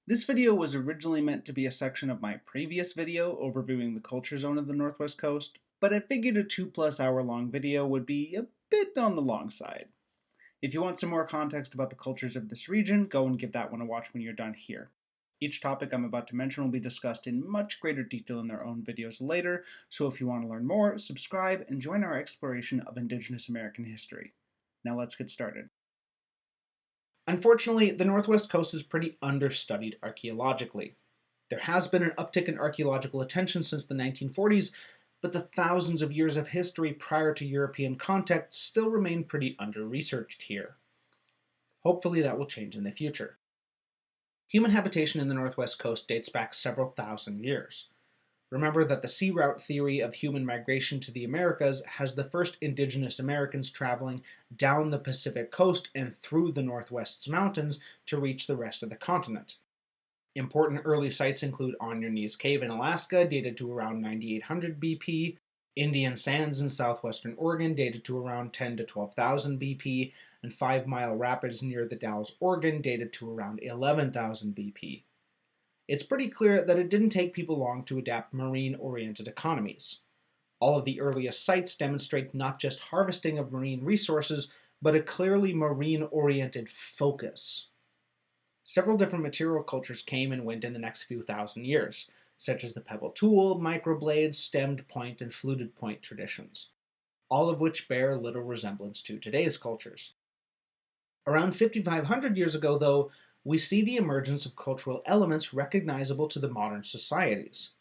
This video was originally meant to be a section of my previous video overviewing the culture zone of the Northwest Coast, but I figured a 2+ hour long video would be a bit on the long side. If you want some more context about the cultures of this region, go and give that one a watch when you're done here. Each topic I'm about to mention will be discussed in much greater detail in their own videos later, so if you want to learn more, subscribe and join our exploration of Indigenous American history. Now let's get started. Unfortunately, the Northwest Coast is pretty understudied archaeologically. There has been an uptick in archaeological attention since the 1940s, but the thousands of years of history prior to European contact still remain pretty under-researched here. Hopefully that will change in the future. Human habitation in the Northwest Coast dates back several thousand years. Remember that the sea route theory of human migration to the Americas has the first indigenous Americans traveling down the Pacific coast and through the Northwest's mountains to reach the rest of the continent. Important early sites include On Your Knees Cave in Alaska, dated to around 9800 BP, Indian Sands in southwestern Oregon, dated to around 10 to 12,000 BP, and 5 Mile Rapids near the Dalles, Oregon, dated to around 11,000 BP. It's pretty clear that it didn't take people long to adapt marine-oriented economies. All of the earliest sites demonstrate not just harvesting of marine resources, but a clearly marine-oriented focus. Several different material cultures came and went in the next few thousand years, such as the pebble tool, microblades, stemmed point, and fluted point traditions, all of which bear little resemblance to today's cultures. Around 5,500 years ago, though, we see the emergence of cultural elements recognizable to the modern societies.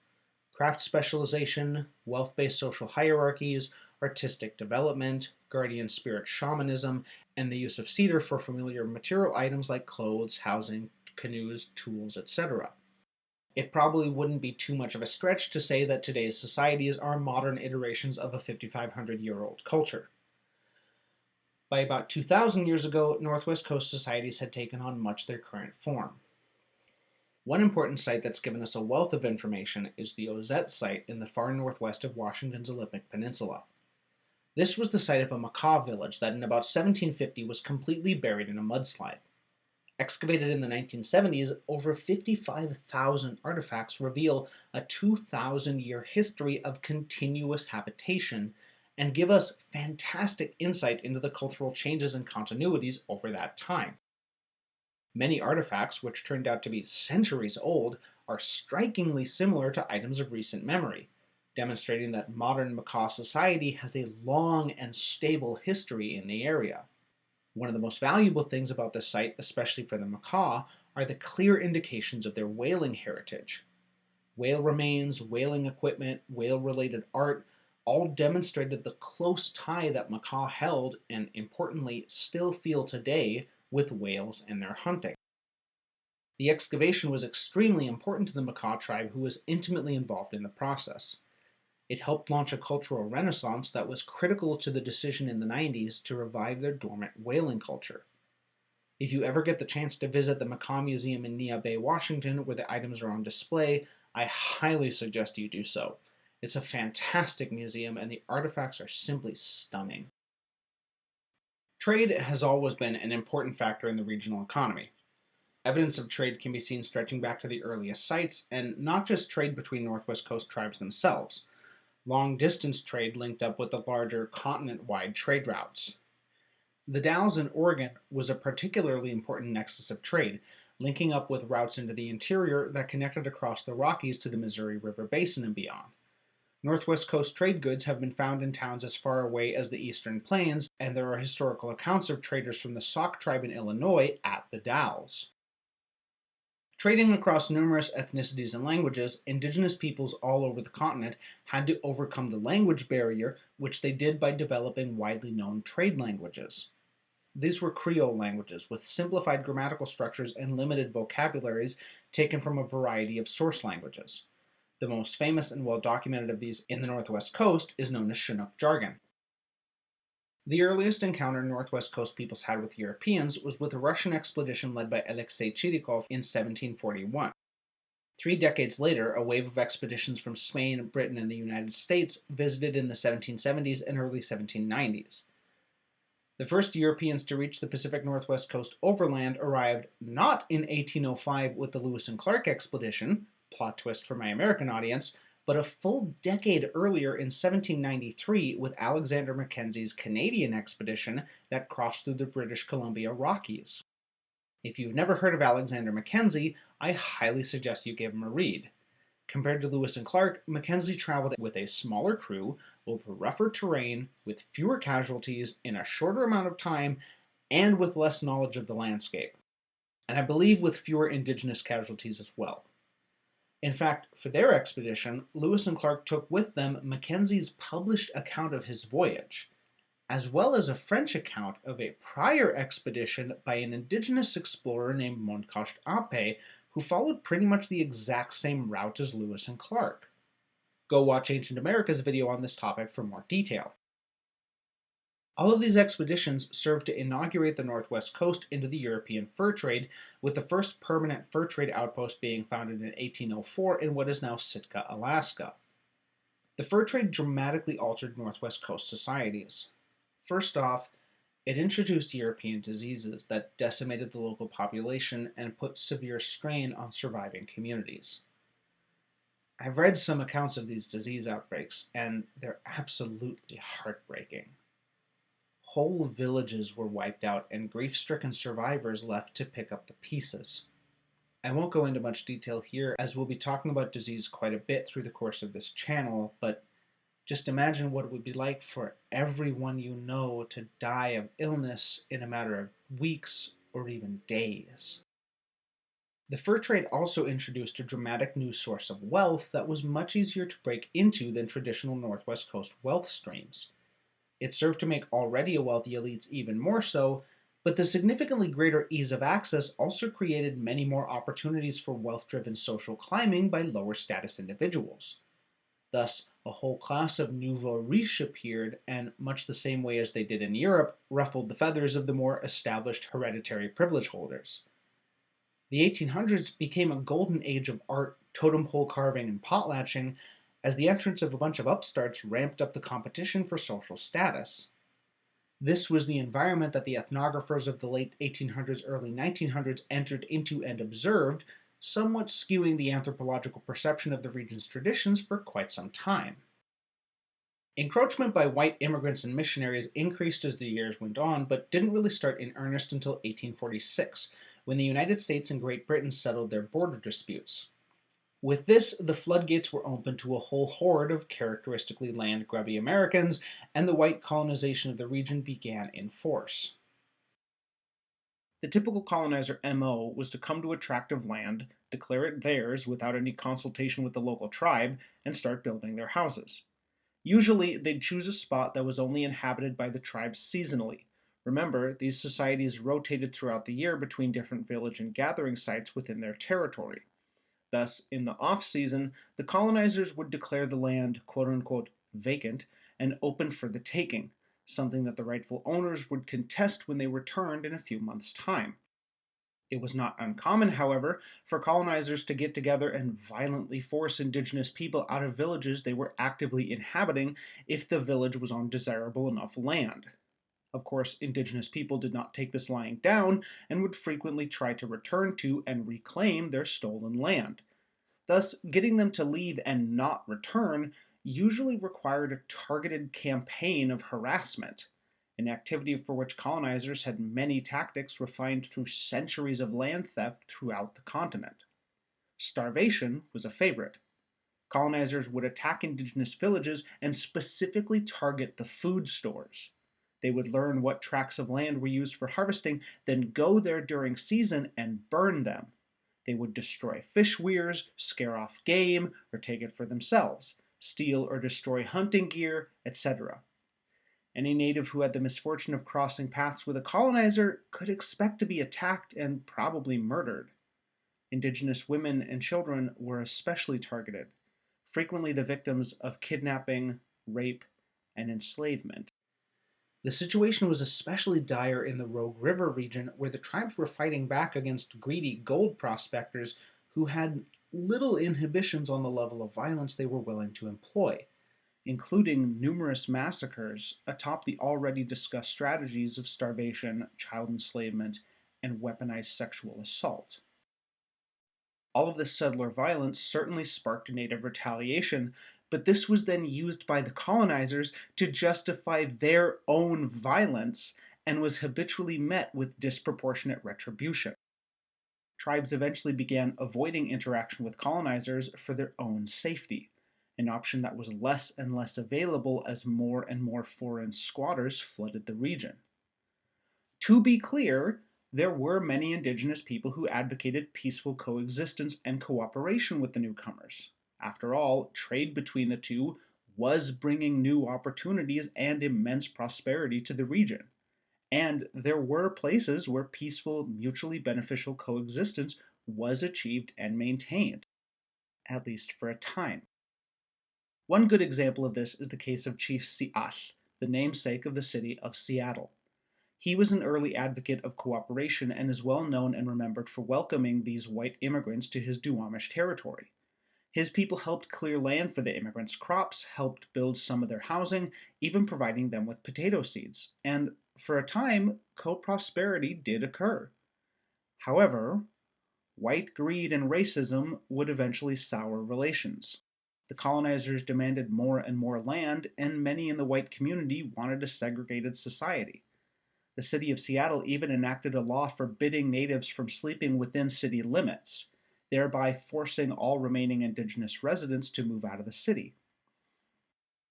Craft specialization, wealth-based social hierarchies, artistic development, guardian spirit shamanism, and the use of cedar for familiar material items like clothes, housing, canoes, tools, etc. It probably wouldn't be too much of a stretch to say that today's societies are modern iterations of a 5,500-year-old culture. By about 2,000 years ago, Northwest Coast societies had taken on much their current form. One important site that's given us a wealth of information is the Ozette site in the far northwest of Washington's Olympic Peninsula. This was the site of a Makah village that in about 1750 was completely buried in a mudslide. Excavated in the 1970s, over 55,000 artifacts reveal a 2,000-year history of continuous habitation and give us fantastic insight into the cultural changes and continuities over that time. Many artifacts, which turned out to be centuries old, are strikingly similar to items of recent memory, demonstrating that modern Makah society has a long and stable history in the area. One of the most valuable things about this site, especially for the Makah, are the clear indications of their whaling heritage. Whale remains, whaling equipment, whale-related art, all demonstrated the close tie that Makah held, and importantly, still feel today, with whales and their hunting. The excavation was extremely important to the Makah tribe, who was intimately involved in the process. It helped launch a cultural renaissance that was critical to the decision in the 90s to revive their dormant whaling culture. If you ever get the chance to visit the Makah Museum in Neah Bay, Washington, where the items are on display, I highly suggest you do so. It's a fantastic museum, and the artifacts are simply stunning. Trade has always been an important factor in the regional economy. Evidence of trade can be seen stretching back to the earliest sites, and not just trade between Northwest Coast tribes themselves. Long-distance trade linked up with the larger continent-wide trade routes. The Dalles in Oregon was a particularly important nexus of trade, linking up with routes into the interior that connected across the Rockies to the Missouri River Basin and beyond. Northwest Coast trade goods have been found in towns as far away as the Eastern Plains, and there are historical accounts of traders from the Sauk tribe in Illinois at the Dalles. Trading across numerous ethnicities and languages, indigenous peoples all over the continent had to overcome the language barrier, which they did by developing widely known trade languages. These were Creole languages with simplified grammatical structures and limited vocabularies taken from a variety of source languages. The most famous and well-documented of these in the Northwest Coast is known as Chinook jargon. The earliest encounter Northwest Coast peoples had with Europeans was with a Russian expedition led by Alexei Chirikov in 1741. 3 decades later, a wave of expeditions from Spain, Britain, and the United States visited in the 1770s and early 1790s. The first Europeans to reach the Pacific Northwest coast overland arrived not in 1805 with the Lewis and Clark expedition, plot twist for my American audience, but a full decade earlier in 1793 with Alexander Mackenzie's Canadian expedition that crossed through the British Columbia Rockies. If you've never heard of Alexander Mackenzie, I highly suggest you give him a read. Compared to Lewis and Clark, Mackenzie traveled with a smaller crew over rougher terrain with fewer casualties in a shorter amount of time and with less knowledge of the landscape. And I believe with fewer Indigenous casualties as well. In fact, for their expedition, Lewis and Clark took with them Mackenzie's published account of his voyage, as well as a French account of a prior expedition by an Indigenous explorer named Moncacht-Apé, who followed pretty much the exact same route as Lewis and Clark. Go watch Ancient America's video on this topic for more detail. All of these expeditions served to inaugurate the Northwest coast into the European fur trade, with the first permanent fur trade outpost being founded in 1804 in what is now Sitka, Alaska. The fur trade dramatically altered Northwest coast societies. First off, it introduced European diseases that decimated the local population and put severe strain on surviving communities. I've read some accounts of these disease outbreaks, and they're absolutely heartbreaking. Whole villages were wiped out, and grief-stricken survivors left to pick up the pieces. I won't go into much detail here, as we'll be talking about disease quite a bit through the course of this channel, but just imagine what it would be like for everyone you know to die of illness in a matter of weeks or even days. The fur trade also introduced a dramatic new source of wealth that was much easier to break into than traditional Northwest coast wealth streams. It served to make already wealthy elites even more so, but the significantly greater ease of access also created many more opportunities for wealth-driven social climbing by lower status individuals. Thus, a whole class of nouveau riche appeared, and much the same way as they did in Europe, ruffled the feathers of the more established hereditary privilege holders. The 1800s became a golden age of art, totem pole carving, and potlatching, as the entrance of a bunch of upstarts ramped up the competition for social status. This was the environment that the ethnographers of the late 1800s, early 1900s entered into and observed, somewhat skewing the anthropological perception of the region's traditions for quite some time. Encroachment by white immigrants and missionaries increased as the years went on, but didn't really start in earnest until 1846, when the United States and Great Britain settled their border disputes. With this, the floodgates were opened to a whole horde of characteristically land-grubby Americans, and the white colonization of the region began in force. The typical colonizer MO was to come to a tract of land, declare it theirs without any consultation with the local tribe, and start building their houses. Usually, they'd choose a spot that was only inhabited by the tribe seasonally. Remember, these societies rotated throughout the year between different village and gathering sites within their territory. Thus, in the off-season, the colonizers would declare the land quote-unquote vacant and open for the taking, something that the rightful owners would contest when they returned in a few months' time. It was not uncommon, however, for colonizers to get together and violently force indigenous people out of villages they were actively inhabiting if the village was on desirable enough land. Of course, indigenous people did not take this lying down and would frequently try to return to and reclaim their stolen land. Thus, getting them to leave and not return usually required a targeted campaign of harassment, an activity for which colonizers had many tactics refined through centuries of land theft throughout the continent. Starvation was a favorite. Colonizers would attack indigenous villages and specifically target the food stores. They would learn what tracts of land were used for harvesting, then go there during season and burn them. They would destroy fish weirs, scare off game, or take it for themselves, steal or destroy hunting gear, etc. Any native who had the misfortune of crossing paths with a colonizer could expect to be attacked and probably murdered. Indigenous women and children were especially targeted, frequently the victims of kidnapping, rape, and enslavement. The situation was especially dire in the Rogue River region, where the tribes were fighting back against greedy gold prospectors who had little inhibitions on the level of violence they were willing to employ. including numerous massacres atop the already discussed strategies of starvation, child enslavement, and weaponized sexual assault. All of this settler violence certainly sparked native retaliation, but this was then used by the colonizers to justify their own violence and was habitually met with disproportionate retribution. Tribes eventually began avoiding interaction with colonizers for their own safety, an option that was less and less available as more and more foreign squatters flooded the region. To be clear, there were many indigenous people who advocated peaceful coexistence and cooperation with the newcomers. After all, trade between the two was bringing new opportunities and immense prosperity to the region. And there were places where peaceful, mutually beneficial coexistence was achieved and maintained, at least for a time. One good example of this is the case of Chief Si'ah, the namesake of the city of Seattle. He was an early advocate of cooperation and is well known and remembered for welcoming these white immigrants to his Suquamish territory. His people helped clear land for the immigrants' crops, helped build some of their housing, even providing them with potato seeds, and for a time, co-prosperity did occur. However, white greed and racism would eventually sour relations. The colonizers demanded more and more land, and many in the white community wanted a segregated society. The city of Seattle even enacted a law forbidding natives from sleeping within city limits, thereby forcing all remaining indigenous residents to move out of the city.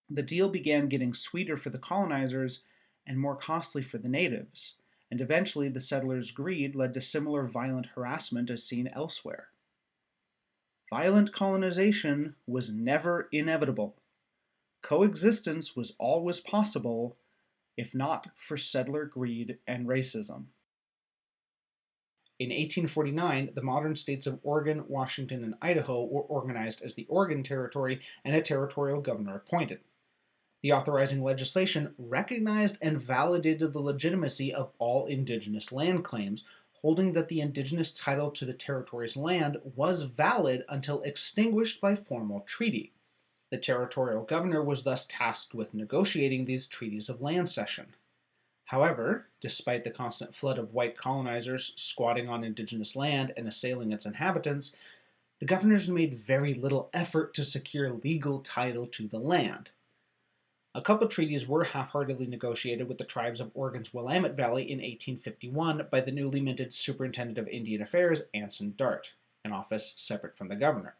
The deal began getting sweeter for the colonizers and more costly for the natives, and eventually the settlers' greed led to similar violent harassment as seen elsewhere. Violent colonization was never inevitable. Coexistence was always possible, if not for settler greed and racism. In 1849, the modern states of Oregon, Washington, and Idaho were organized as the Oregon Territory and a territorial governor appointed. The authorizing legislation recognized and validated the legitimacy of all indigenous land claims, holding that the indigenous title to the territory's land was valid until extinguished by formal treaty. The territorial governor was thus tasked with negotiating these treaties of land cession. However, despite the constant flood of white colonizers squatting on indigenous land and assailing its inhabitants, the governors made very little effort to secure legal title to the land. A couple treaties were half-heartedly negotiated with the tribes of Oregon's Willamette Valley in 1851 by the newly minted Superintendent of Indian Affairs, Anson Dart, an office separate from the governor.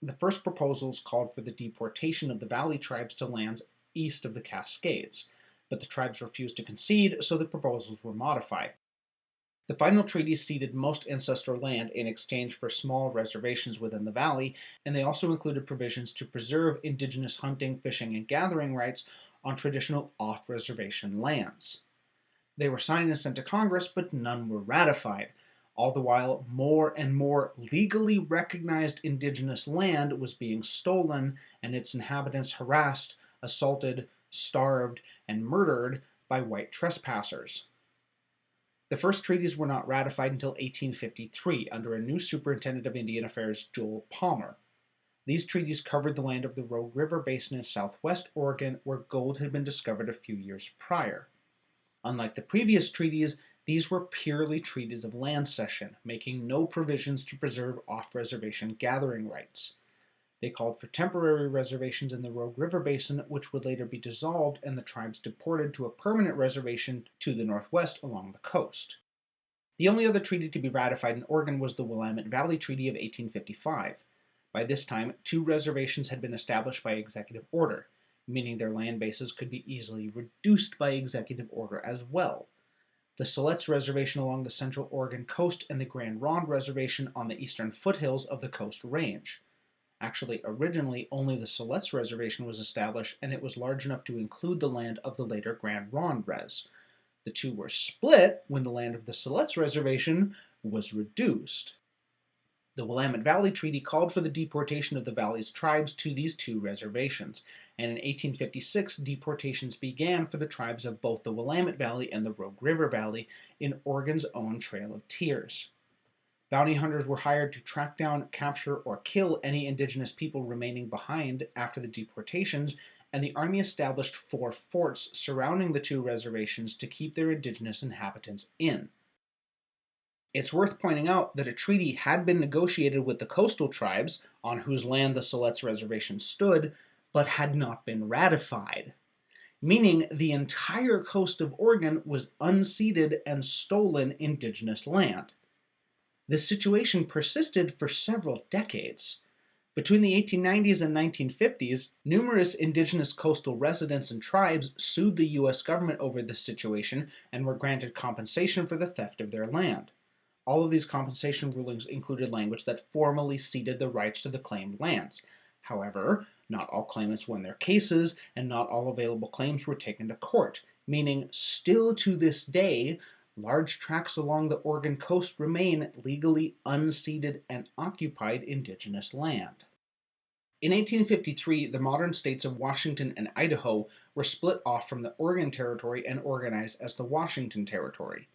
The first proposals called for the deportation of the valley tribes to lands east of the Cascades, but the tribes refused to concede, so the proposals were modified. The final treaties ceded most ancestral land in exchange for small reservations within the valley, and they also included provisions to preserve indigenous hunting, fishing, and gathering rights on traditional off-reservation lands. They were signed and sent to Congress, but none were ratified. All the while, more and more legally recognized indigenous land was being stolen, and its inhabitants harassed, assaulted, starved, and murdered by white trespassers. The first treaties were not ratified until 1853 under a new Superintendent of Indian Affairs, Joel Palmer. These treaties covered the land of the Rogue River Basin in southwest Oregon, where gold had been discovered a few years prior. Unlike the previous treaties, these were purely treaties of land cession, making no provisions to preserve off-reservation gathering rights. They called for temporary reservations in the Rogue River Basin, which would later be dissolved and the tribes deported to a permanent reservation to the northwest along the coast. The only other treaty to be ratified in Oregon was the Willamette Valley Treaty of 1855. By this time, 2 reservations had been established by executive order, meaning their land bases could be easily reduced by executive order as well. The Siletz Reservation along the central Oregon coast and the Grand Ronde Reservation on the eastern foothills of the Coast Range. Actually, originally, only the Siletz Reservation was established, and it was large enough to include the land of the later Grand Ronde Res. The two were split when the land of the Siletz Reservation was reduced. The Willamette Valley Treaty called for the deportation of the valley's tribes to these 2 reservations, and in 1856 deportations began for the tribes of both the Willamette Valley and the Rogue River Valley in Oregon's own Trail of Tears. Bounty hunters were hired to track down, capture, or kill any indigenous people remaining behind after the deportations, and the Army established 4 forts surrounding the 2 reservations to keep their indigenous inhabitants in. It's worth pointing out that a treaty had been negotiated with the coastal tribes, on whose land the Siletz Reservation stood, but had not been ratified, meaning the entire coast of Oregon was unceded and stolen indigenous land. This situation persisted for several decades. Between the 1890s and 1950s, numerous indigenous coastal residents and tribes sued the U.S. government over this situation and were granted compensation for the theft of their land. All of these compensation rulings included language that formally ceded the rights to the claimed lands. However, not all claimants won their cases, and not all available claims were taken to court, meaning still to this day, large tracts along the Oregon coast remain legally unceded and occupied indigenous land. In 1853, the modern states of Washington and Idaho were split off from the Oregon Territory and organized as the Washington Territory.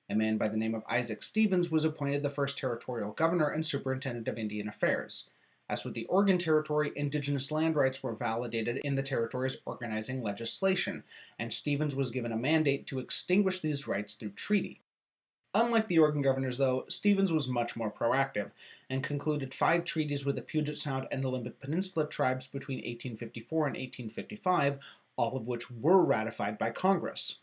A man by the name of Isaac Stevens was appointed the first territorial governor and superintendent of Indian affairs. As with the Oregon Territory, indigenous land rights were validated in the territory's organizing legislation, and Stevens was given a mandate to extinguish these rights through treaty. Unlike the Oregon governors, though, Stevens was much more proactive, and concluded 5 treaties with the Puget Sound and Olympic Peninsula tribes between 1854 and 1855, all of which were ratified by Congress.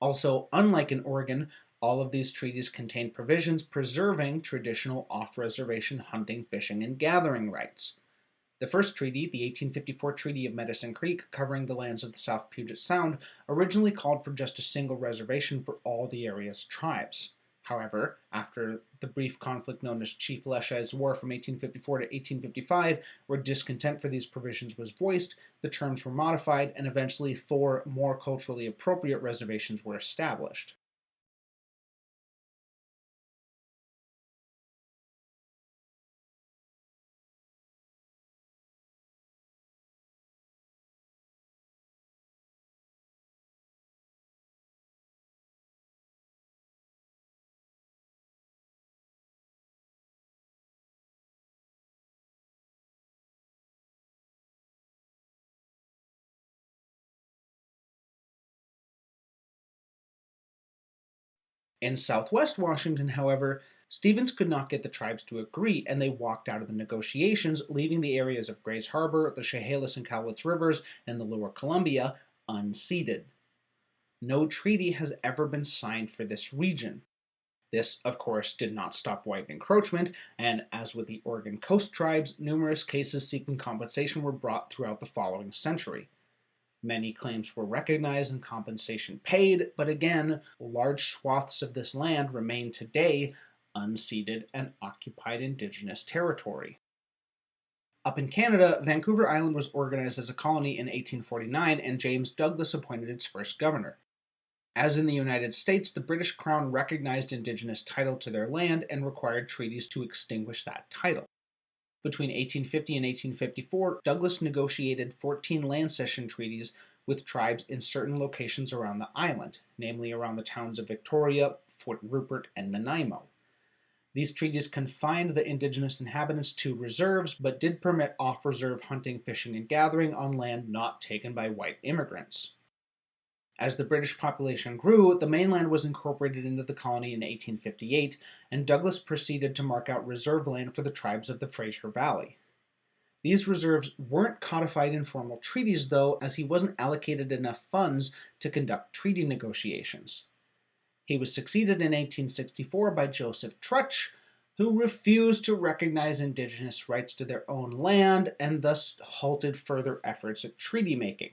Also, unlike in Oregon, all of these treaties contained provisions preserving traditional off-reservation hunting, fishing, and gathering rights. The first treaty, the 1854 Treaty of Medicine Creek, covering the lands of the South Puget Sound, originally called for just a single reservation for all the area's tribes. However, after the brief conflict known as Chief Leschi's War from 1854 to 1855, where discontent for these provisions was voiced, the terms were modified, and eventually 4 more culturally appropriate reservations were established. In southwest Washington, however, Stevens could not get the tribes to agree, and they walked out of the negotiations, leaving the areas of Grays Harbor, the Chehalis and Cowlitz Rivers, and the Lower Columbia unceded. No treaty has ever been signed for this region. This, of course, did not stop white encroachment, and as with the Oregon coast tribes, numerous cases seeking compensation were brought throughout the following century. Many claims were recognized and compensation paid, but again, large swaths of this land remain today unceded and occupied indigenous territory. Up in Canada, Vancouver Island was organized as a colony in 1849, and James Douglas appointed its first governor. As in the United States, the British Crown recognized indigenous title to their land and required treaties to extinguish that title. Between 1850 and 1854, Douglas negotiated 14 land cession treaties with tribes in certain locations around the island, namely around the towns of Victoria, Fort Rupert, and Nanaimo. These treaties confined the indigenous inhabitants to reserves, but did permit off-reserve hunting, fishing, and gathering on land not taken by white immigrants. As the British population grew, the mainland was incorporated into the colony in 1858, and Douglas proceeded to mark out reserve land for the tribes of the Fraser Valley. These reserves weren't codified in formal treaties, though, as he wasn't allocated enough funds to conduct treaty negotiations. He was succeeded in 1864 by Joseph Trutch, who refused to recognize indigenous rights to their own land and thus halted further efforts at treaty making.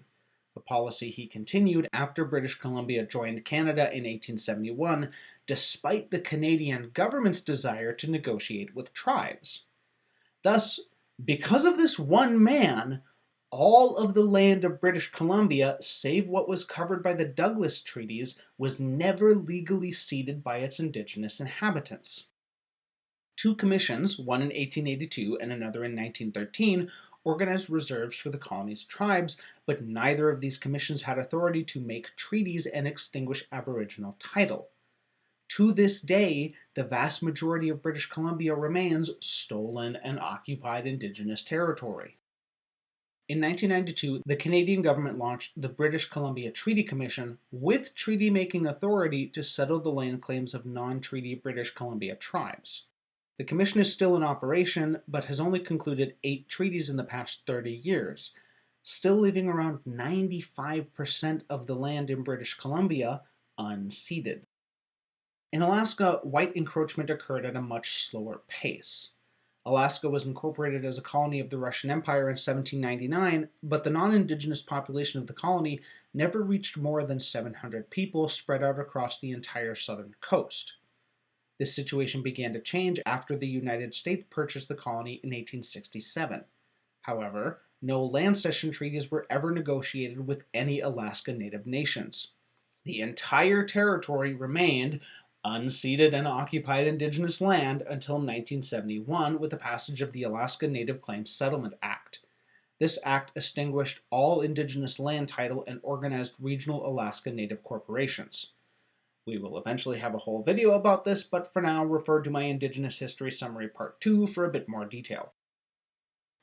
A policy he continued after British Columbia joined Canada in 1871, despite the Canadian government's desire to negotiate with tribes. Thus, because of this one man, all of the land of British Columbia, save what was covered by the Douglas treaties, was never legally ceded by its indigenous inhabitants. 2 commissions, one in 1882 and another in 1913, organized reserves for the colony's tribes, but neither of these commissions had authority to make treaties and extinguish Aboriginal title. To this day, the vast majority of British Columbia remains stolen and occupied indigenous territory. In 1992, the Canadian government launched the British Columbia Treaty Commission with treaty-making authority to settle the land claims of non-treaty British Columbia tribes. The commission is still in operation, but has only concluded 8 treaties in the past 30 years, still leaving around 95% of the land in British Columbia unceded. In Alaska, white encroachment occurred at a much slower pace. Alaska was incorporated as a colony of the Russian Empire in 1799, but the non-Indigenous population of the colony never reached more than 700 people spread out across the entire southern coast. This situation began to change after the United States purchased the colony in 1867. However, no land cession treaties were ever negotiated with any Alaska Native nations. The entire territory remained unceded and occupied Indigenous land until 1971 with the passage of the Alaska Native Claims Settlement Act. This act extinguished all Indigenous land title and organized regional Alaska Native corporations. We will eventually have a whole video about this, but for now refer to my Indigenous History Summary Part 2 for a bit more detail.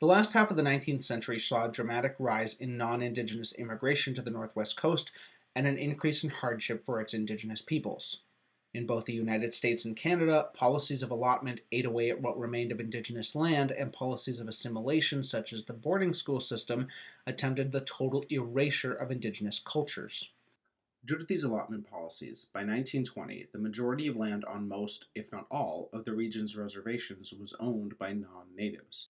The last half of the 19th century saw a dramatic rise in non-Indigenous immigration to the Northwest Coast and an increase in hardship for its Indigenous peoples. In both the United States and Canada, policies of allotment ate away at what remained of Indigenous land, and policies of assimilation, such as the boarding school system, attempted the total erasure of Indigenous cultures. Due to these allotment policies, by 1920, the majority of land on most, if not all, of the region's reservations was owned by non-natives,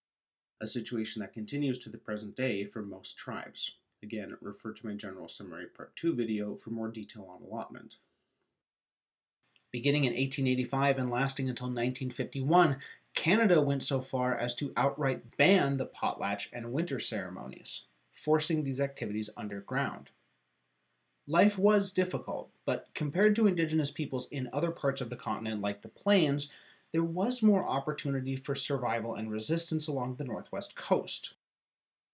a situation that continues to the present day for most tribes. Again, refer to my General Summary Part 2 video for more detail on allotment. Beginning in 1885 and lasting until 1951, Canada went so far as to outright ban the potlatch and winter ceremonies, forcing these activities underground. Life was difficult, but compared to Indigenous peoples in other parts of the continent like the Plains, there was more opportunity for survival and resistance along the northwest coast.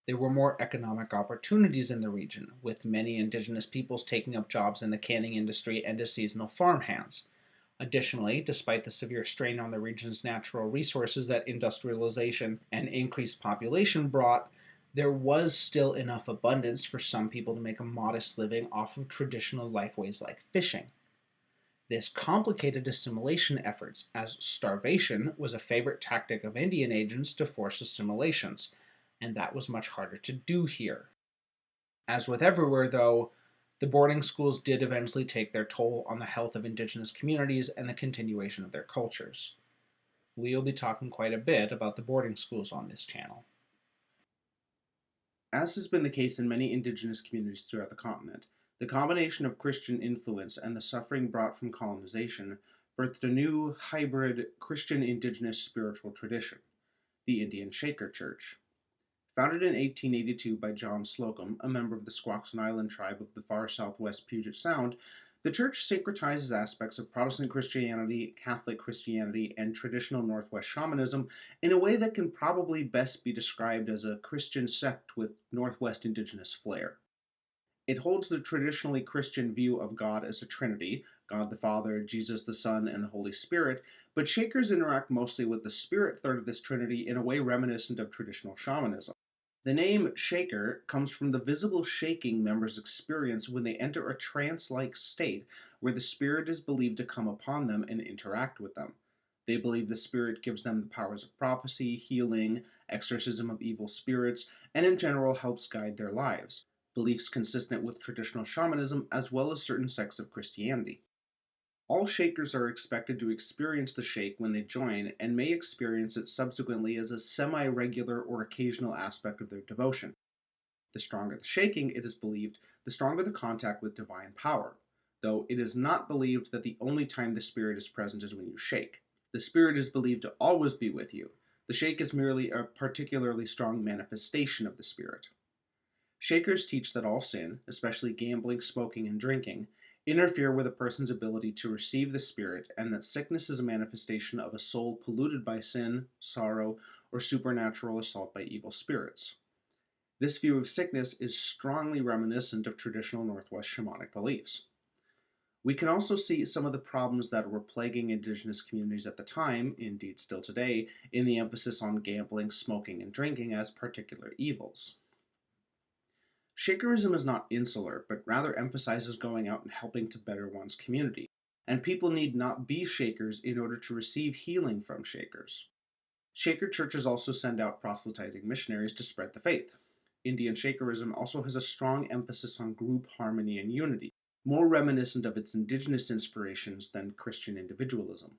There were more economic opportunities in the region, with many Indigenous peoples taking up jobs in the canning industry and as seasonal farmhands. Additionally, despite the severe strain on the region's natural resources that industrialization and increased population brought, there was still enough abundance for some people to make a modest living off of traditional lifeways like fishing. This complicated assimilation efforts, as starvation was a favorite tactic of Indian agents to force assimilations, and that was much harder to do here. As with everywhere, though, the boarding schools did eventually take their toll on the health of Indigenous communities and the continuation of their cultures. We'll be talking quite a bit about the boarding schools on this channel. As has been the case in many Indigenous communities throughout the continent, the combination of Christian influence and the suffering brought from colonization birthed a new, hybrid Christian-Indigenous spiritual tradition, the Indian Shaker Church. Founded in 1882 by John Slocum, a member of the Squaxin Island tribe of the far southwest Puget Sound, the church syncretizes aspects of Protestant Christianity, Catholic Christianity, and traditional Northwest shamanism in a way that can probably best be described as a Christian sect with Northwest Indigenous flair. It holds the traditionally Christian view of God as a Trinity, God the Father, Jesus the Son, and the Holy Spirit, but Shakers interact mostly with the spirit third of this Trinity in a way reminiscent of traditional shamanism. The name Shaker comes from the visible shaking members experience when they enter a trance-like state where the spirit is believed to come upon them and interact with them. They believe the spirit gives them the powers of prophecy, healing, exorcism of evil spirits, and in general helps guide their lives, beliefs consistent with traditional shamanism as well as certain sects of Christianity. All Shakers are expected to experience the shake when they join, and may experience it subsequently as a semi-regular or occasional aspect of their devotion. The stronger the shaking, it is believed, the stronger the contact with divine power, though it is not believed that the only time the spirit is present is when you shake. The spirit is believed to always be with you. The shake is merely a particularly strong manifestation of the spirit. Shakers teach that all sin, especially gambling, smoking, and drinking, interfere with a person's ability to receive the Spirit, and that sickness is a manifestation of a soul polluted by sin, sorrow, or supernatural assault by evil spirits. This view of sickness is strongly reminiscent of traditional Northwest shamanic beliefs. We can also see some of the problems that were plaguing Indigenous communities at the time, indeed still today, in the emphasis on gambling, smoking, and drinking as particular evils. Shakerism is not insular, but rather emphasizes going out and helping to better one's community, and people need not be Shakers in order to receive healing from Shakers. Shaker churches also send out proselytizing missionaries to spread the faith. Indian Shakerism also has a strong emphasis on group harmony and unity, more reminiscent of its indigenous inspirations than Christian individualism.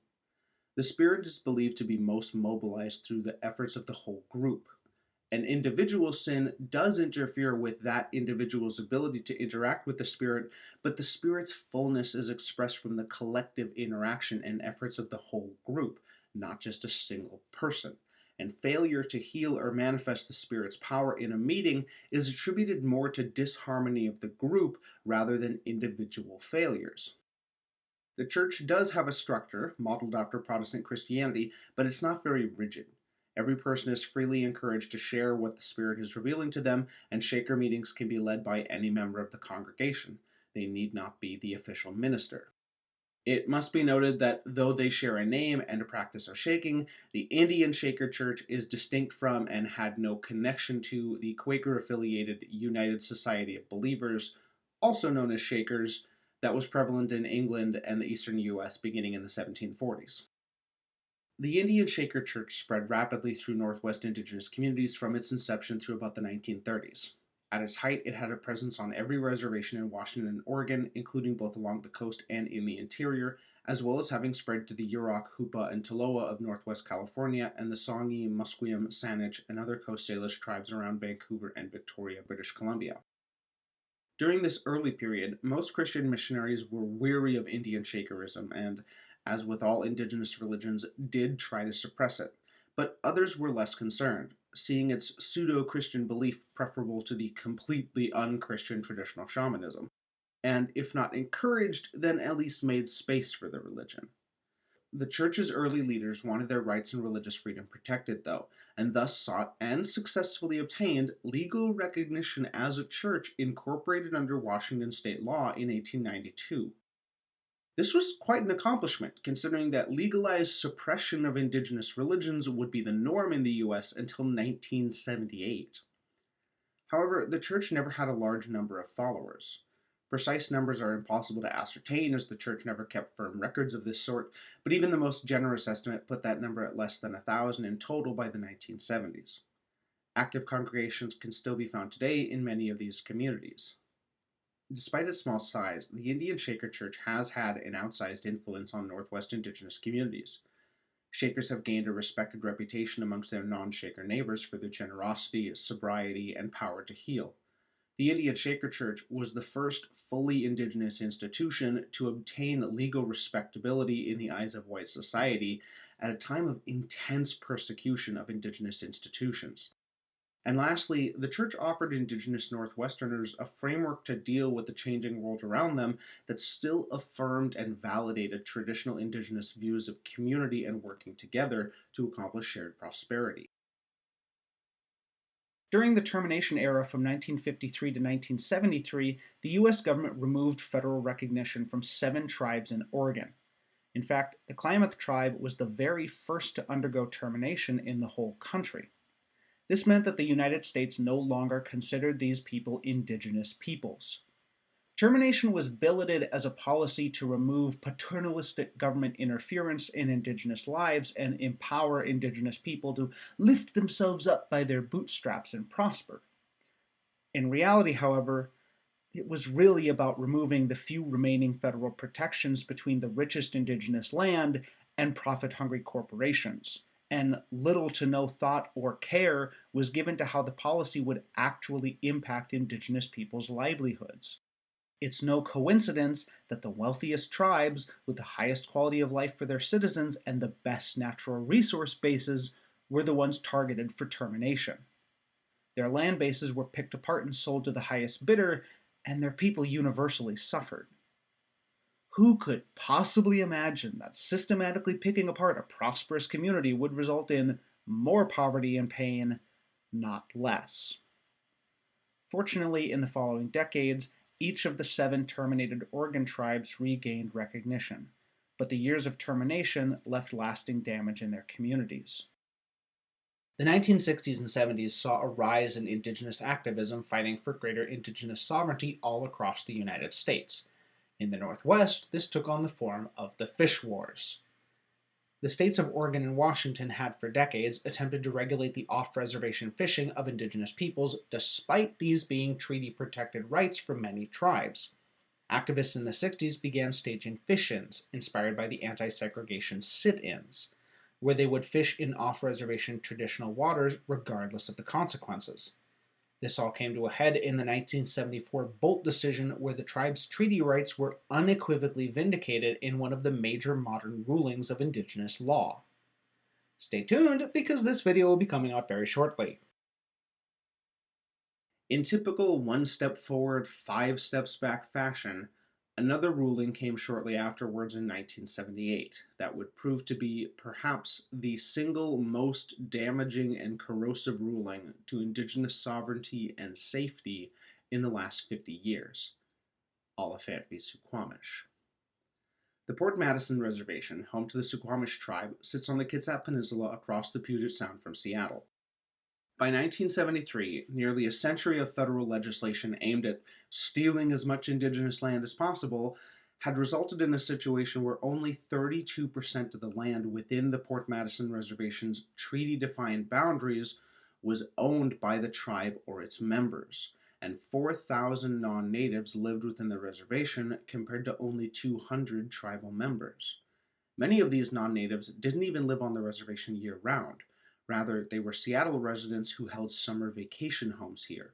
The spirit is believed to be most mobilized through the efforts of the whole group. An individual sin does interfere with that individual's ability to interact with the spirit, but the spirit's fullness is expressed from the collective interaction and efforts of the whole group, not just a single person. And failure to heal or manifest the spirit's power in a meeting is attributed more to disharmony of the group rather than individual failures. The church does have a structure modeled after Protestant Christianity, but it's not very rigid. Every person is freely encouraged to share what the Spirit is revealing to them, and Shaker meetings can be led by any member of the congregation. They need not be the official minister. It must be noted that though they share a name and a practice of shaking, the Indian Shaker Church is distinct from and had no connection to the Quaker affiliated United Society of Believers, also known as Shakers, that was prevalent in England and the eastern US beginning in the 1740s. The Indian Shaker Church spread rapidly through Northwest Indigenous communities from its inception through about the 1930s. At its height, it had a presence on every reservation in Washington and Oregon, including both along the coast and in the interior, as well as having spread to the Yurok, Hupa, and Tolowa of Northwest California and the Songhees, Musqueam, Saanich, and other Coast Salish tribes around Vancouver and Victoria, British Columbia. During this early period, most Christian missionaries were weary of Indian Shakerism and, as with all indigenous religions, did try to suppress it. But others were less concerned, seeing its pseudo-Christian belief preferable to the completely un-Christian traditional shamanism, and if not encouraged, then at least made space for the religion. The church's early leaders wanted their rights and religious freedom protected, though, and thus sought and successfully obtained legal recognition as a church incorporated under Washington state law in 1892. This was quite an accomplishment, considering that legalized suppression of indigenous religions would be the norm in the US until 1978. However, the church never had a large number of followers. Precise numbers are impossible to ascertain, as the church never kept firm records of this sort, but even the most generous estimate put that number at less than 1,000 in total by the 1970s. Active congregations can still be found today in many of these communities. Despite its small size, the Indian Shaker Church has had an outsized influence on Northwest Indigenous communities. Shakers have gained a respected reputation amongst their non-Shaker neighbors for their generosity, sobriety, and power to heal. The Indian Shaker Church was the first fully indigenous institution to obtain legal respectability in the eyes of white society at a time of intense persecution of indigenous institutions. And lastly, the church offered indigenous Northwesterners a framework to deal with the changing world around them that still affirmed and validated traditional indigenous views of community and working together to accomplish shared prosperity. During the Termination era from 1953 to 1973, the U.S. government removed federal recognition from 7 tribes in Oregon. In fact, the Klamath tribe was the very first to undergo termination in the whole country. This meant that the United States no longer considered these people indigenous peoples. Termination was billeted as a policy to remove paternalistic government interference in indigenous lives and empower indigenous people to lift themselves up by their bootstraps and prosper. In reality, however, it was really about removing the few remaining federal protections between the richest indigenous land and profit-hungry corporations, and little to no thought or care was given to how the policy would actually impact indigenous people's livelihoods. It's no coincidence that the wealthiest tribes with the highest quality of life for their citizens and the best natural resource bases were the ones targeted for termination. Their land bases were picked apart and sold to the highest bidder, and their people universally suffered. Who could possibly imagine that systematically picking apart a prosperous community would result in more poverty and pain, not less? Fortunately, in the following decades, each of the 7 terminated Oregon tribes regained recognition, but the years of termination left lasting damage in their communities. The 1960s and 70s saw a rise in Indigenous activism fighting for greater Indigenous sovereignty all across the United States. In the Northwest, this took on the form of the Fish Wars. The states of Oregon and Washington had for decades attempted to regulate the off-reservation fishing of Indigenous peoples, despite these being treaty-protected rights for many tribes. Activists in the 60s began staging fish-ins, inspired by the anti-segregation sit-ins, where they would fish in off-reservation traditional waters regardless of the consequences. This all came to a head in the 1974 Bolt decision, where the tribe's treaty rights were unequivocally vindicated in one of the major modern rulings of Indigenous law. Stay tuned, because this video will be coming out very shortly. In typical one step forward, 5 steps back fashion, another ruling came shortly afterwards in 1978 that would prove to be perhaps the single most damaging and corrosive ruling to Indigenous sovereignty and safety in the last 50 years. Oliphant v. Suquamish. The Port Madison Reservation, home to the Suquamish tribe, sits on the Kitsap Peninsula across the Puget Sound from Seattle. By 1973, nearly a century of federal legislation aimed at stealing as much Indigenous land as possible had resulted in a situation where only 32% of the land within the Port Madison Reservation's treaty-defined boundaries was owned by the tribe or its members, and 4,000 non-natives lived within the reservation compared to only 200 tribal members. Many of these non-natives didn't even live on the reservation year-round. Rather, they were Seattle residents who held summer vacation homes here.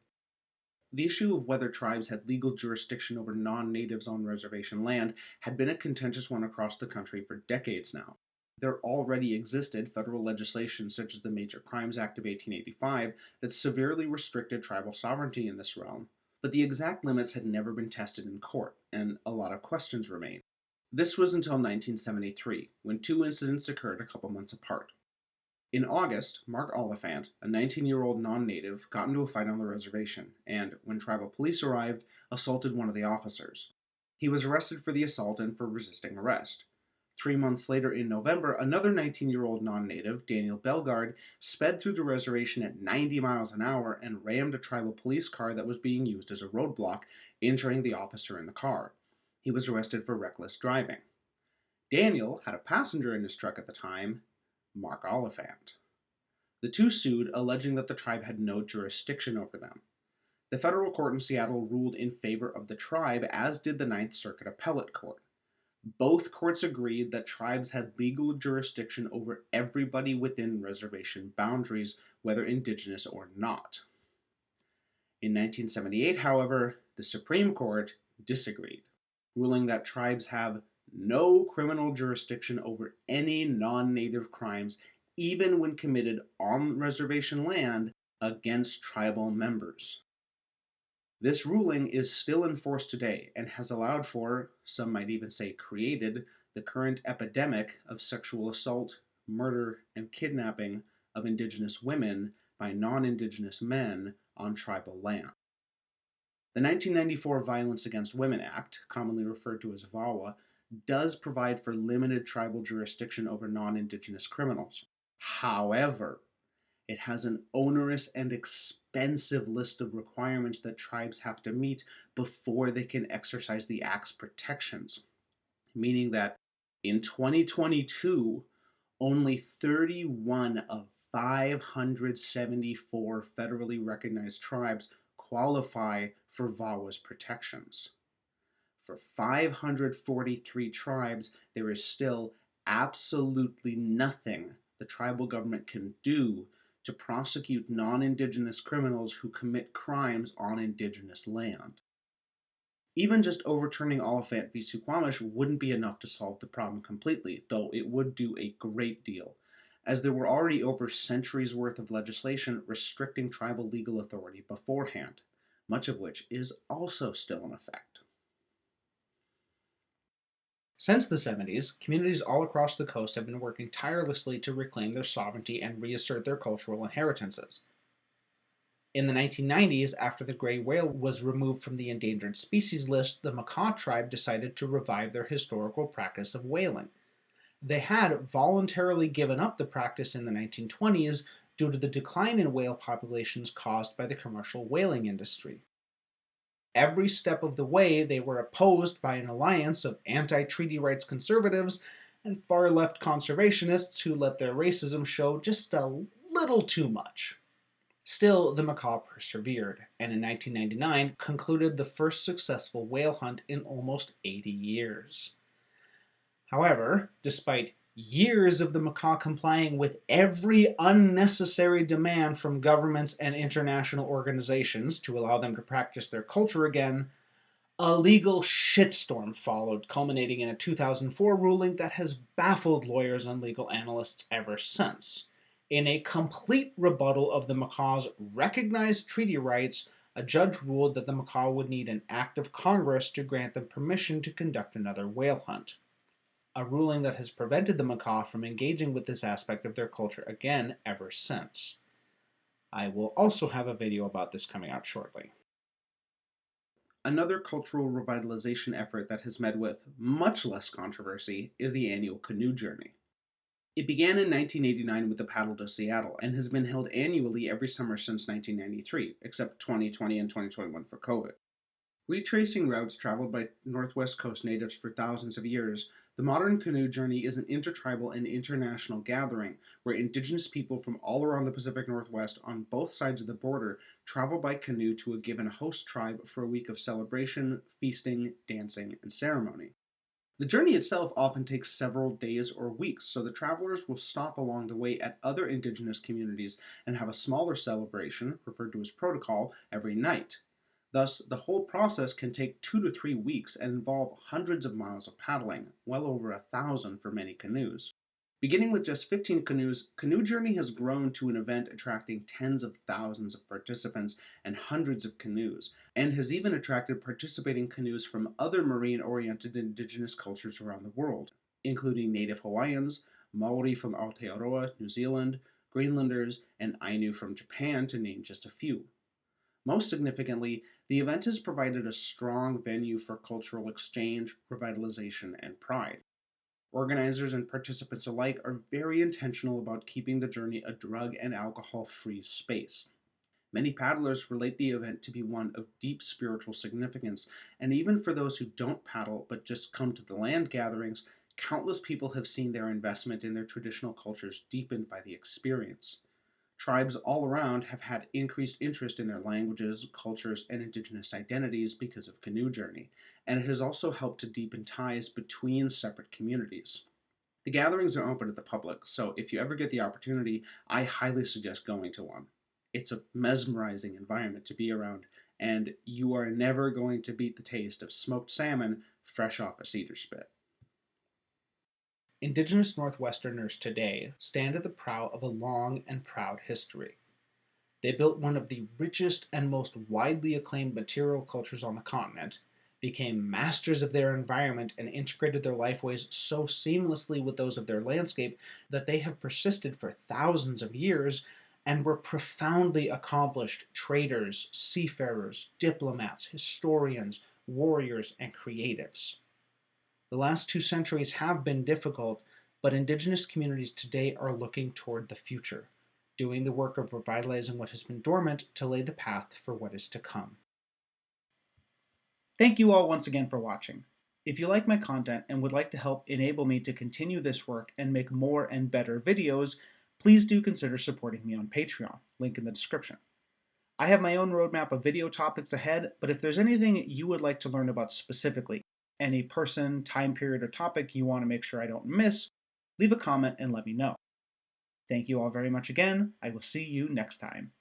The issue of whether tribes had legal jurisdiction over non-natives on reservation land had been a contentious one across the country for decades now. There already existed federal legislation such as the Major Crimes Act of 1885 that severely restricted tribal sovereignty in this realm, but the exact limits had never been tested in court, and a lot of questions remain. This was until 1973, when 2 incidents occurred a couple months apart. In August, Mark Oliphant, a 19-year-old non-native, got into a fight on the reservation and, when tribal police arrived, assaulted one of the officers. He was arrested for the assault and for resisting arrest. 3 months later, in November, another 19-year-old non-native, Daniel Bellegarde, sped through the reservation at 90 miles an hour and rammed a tribal police car that was being used as a roadblock, injuring the officer in the car. He was arrested for reckless driving. Daniel had a passenger in his truck at the time, Mark Oliphant. The two sued, alleging that the tribe had no jurisdiction over them. The federal court in Seattle ruled in favor of the tribe, as did the Ninth Circuit Appellate Court. Both courts agreed that tribes had legal jurisdiction over everybody within reservation boundaries, whether indigenous or not. In 1978, however, the Supreme Court disagreed, ruling that tribes have no criminal jurisdiction over any non-native crimes, even when committed on reservation land against tribal members. This ruling is still in force today and has allowed for, some might even say created, the current epidemic of sexual assault, murder, and kidnapping of Indigenous women by non-Indigenous men on tribal land. The 1994 Violence Against Women Act, commonly referred to as VAWA, does provide for limited tribal jurisdiction over non-Indigenous criminals. However, it has an onerous and expensive list of requirements that tribes have to meet before they can exercise the Act's protections, meaning that in 2022, only 31 of 574 federally recognized tribes qualify for VAWA's protections. For 543 tribes, there is still absolutely nothing the tribal government can do to prosecute non-Indigenous criminals who commit crimes on Indigenous land. Even just overturning Oliphant v. Suquamish wouldn't be enough to solve the problem completely, though it would do a great deal, as there were already over centuries worth of legislation restricting tribal legal authority beforehand, much of which is also still in effect. Since the 70s, communities all across the coast have been working tirelessly to reclaim their sovereignty and reassert their cultural inheritances. In the 1990s, after the gray whale was removed from the endangered species list, the Makah tribe decided to revive their historical practice of whaling. They had voluntarily given up the practice in the 1920s, due to the decline in whale populations caused by the commercial whaling industry. Every step of the way, they were opposed by an alliance of anti-treaty rights conservatives and far-left conservationists who let their racism show just a little too much. Still, the Makah persevered, and in 1999 concluded the first successful whale hunt in almost 80 years. However, despite years of the Makah complying with every unnecessary demand from governments and international organizations to allow them to practice their culture again, a legal shitstorm followed, culminating in a 2004 ruling that has baffled lawyers and legal analysts ever since. In a complete rebuttal of the Makah's recognized treaty rights, a judge ruled that the Makah would need an act of Congress to grant them permission to conduct another whale hunt, a ruling that has prevented the Makah from engaging with this aspect of their culture again ever since. I will also have a video about this coming out shortly. Another cultural revitalization effort that has met with much less controversy is the annual Canoe Journey. It began in 1989 with the paddle to Seattle and has been held annually every summer since 1993, except 2020 and 2021 for COVID. Retracing routes traveled by Northwest Coast natives for thousands of years, the modern canoe journey is an intertribal and international gathering where Indigenous people from all around the Pacific Northwest on both sides of the border travel by canoe to a given host tribe for a week of celebration, feasting, dancing, and ceremony. The journey itself often takes several days or weeks, so the travelers will stop along the way at other Indigenous communities and have a smaller celebration, referred to as protocol, every night. Thus, the whole process can take 2 to 3 weeks and involve hundreds of miles of paddling, well over 1,000 for many canoes. Beginning with just 15 canoes, Canoe Journey has grown to an event attracting tens of thousands of participants and hundreds of canoes, and has even attracted participating canoes from other marine-oriented Indigenous cultures around the world, including Native Hawaiians, Maori from Aotearoa, New Zealand, Greenlanders, and Ainu from Japan, to name just a few. Most significantly, the event has provided a strong venue for cultural exchange, revitalization, and pride. Organizers and participants alike are very intentional about keeping the journey a drug and alcohol-free space. Many paddlers relate the event to be one of deep spiritual significance, and even for those who don't paddle but just come to the land gatherings, countless people have seen their investment in their traditional cultures deepened by the experience. Tribes all around have had increased interest in their languages, cultures, and Indigenous identities because of Canoe Journey, and it has also helped to deepen ties between separate communities. The gatherings are open to the public, so if you ever get the opportunity, I highly suggest going to one. It's a mesmerizing environment to be around, and you are never going to beat the taste of smoked salmon fresh off a cedar spit. Indigenous Northwesterners today stand at the prow of a long and proud history. They built one of the richest and most widely acclaimed material cultures on the continent, became masters of their environment, and integrated their lifeways so seamlessly with those of their landscape that they have persisted for thousands of years, and were profoundly accomplished traders, seafarers, diplomats, historians, warriors, and creatives. The last 2 centuries have been difficult, but Indigenous communities today are looking toward the future, doing the work of revitalizing what has been dormant to lay the path for what is to come. Thank you all once again for watching. If you like my content and would like to help enable me to continue this work and make more and better videos, please do consider supporting me on Patreon, link in the description. I have my own roadmap of video topics ahead, but if there's anything you would like to learn about specifically, any person, time period, or topic you want to make sure I don't miss, leave a comment and let me know. Thank you all very much again. I will see you next time.